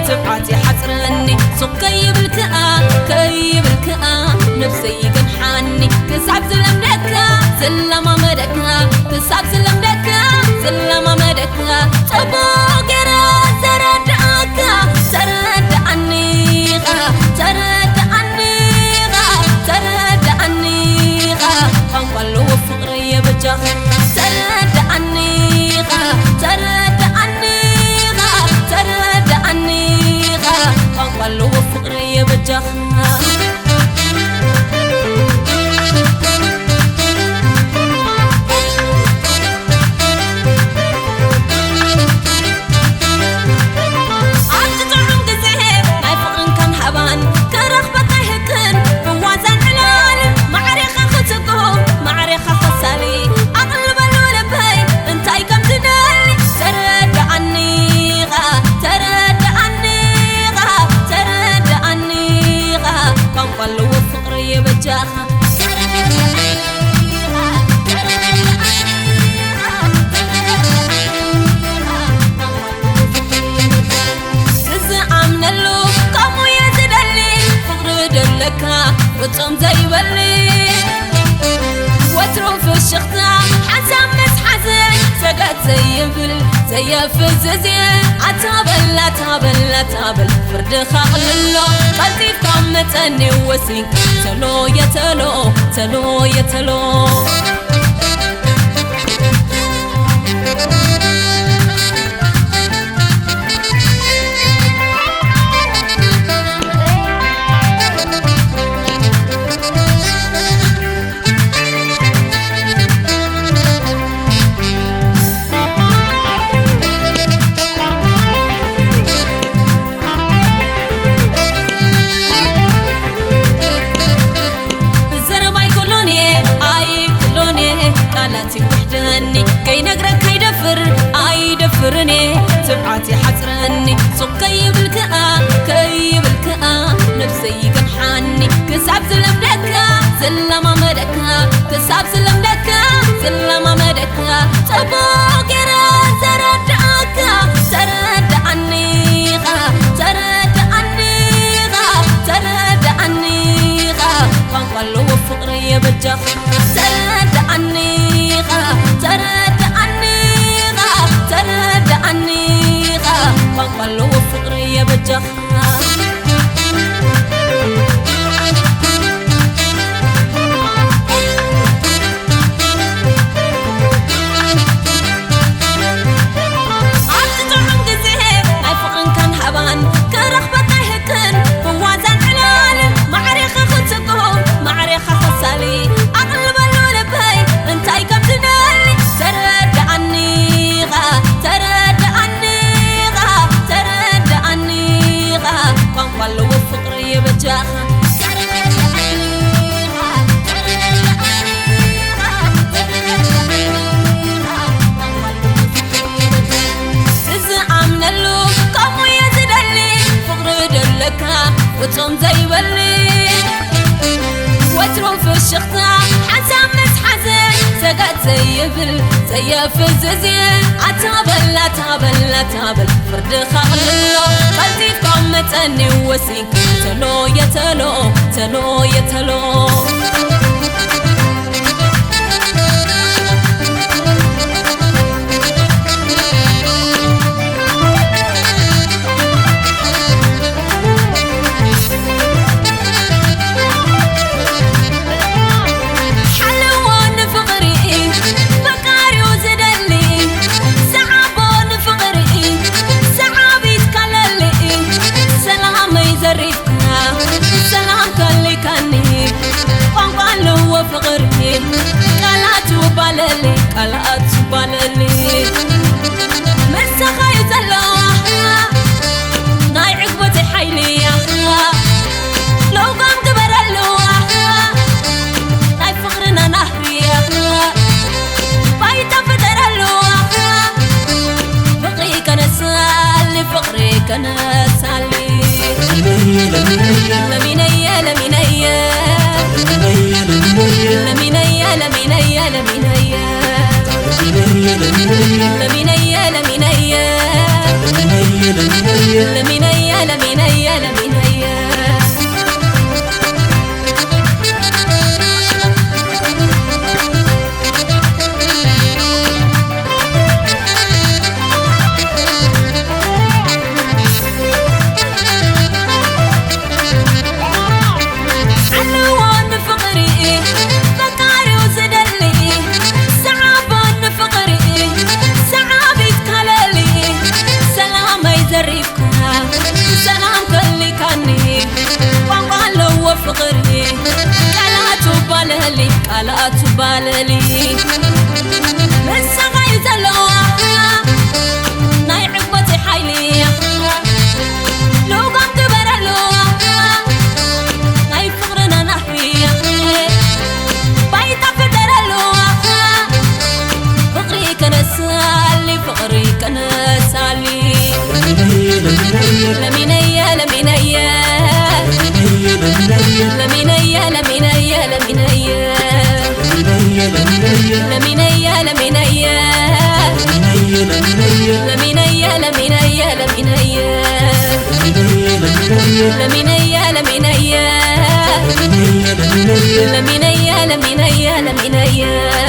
تبعتي حسرني سوق كيب الكاء نفسي جنحاني كسعب سلم دكا سلم مدكا كسعب سلم دكا سلم مدكا تبو كرا ترد عني فانقلوا فقري بجاه ترد عني فانقلوا فقري بجاه وتم زي بلي وتروح في الشخطة حسام مسحزن سقط زي فززي عتابل فرد خاقل الله قلبي قامتني وسيك تلو يتلو كي نقرأ كي يدفرني تبعتي حسرني سوق كيب الكاء نفسي جنحاني كسعب سلم دكا سلم مدكا كسعب سلم دكا سلم مدكا تبو كرا ترد عني فانقلوا فقري بجاه ترد عني فانقلوا فقري بجاه وتم زي بلي وتروح في الشخطة حسام مسحزن سقط زي فززي عتابل فرد خاقل الله قلبي قامتني وسيك تلو يتلو سلام كلي كاني كالات باللي مسا غايز اللوا ناي عقبتي حيلي لو قمت برلوا ناي فقرنا نحفي بايتا فدرلوا فقري كنسالي فقري كنسالي لمينيا لمينيا لمينيا لمينيا لمينيا لمينيا لمينيا لمينيا لمينيا لمينيا لمينيا لمينيا لمينيا لمينيا لمينيا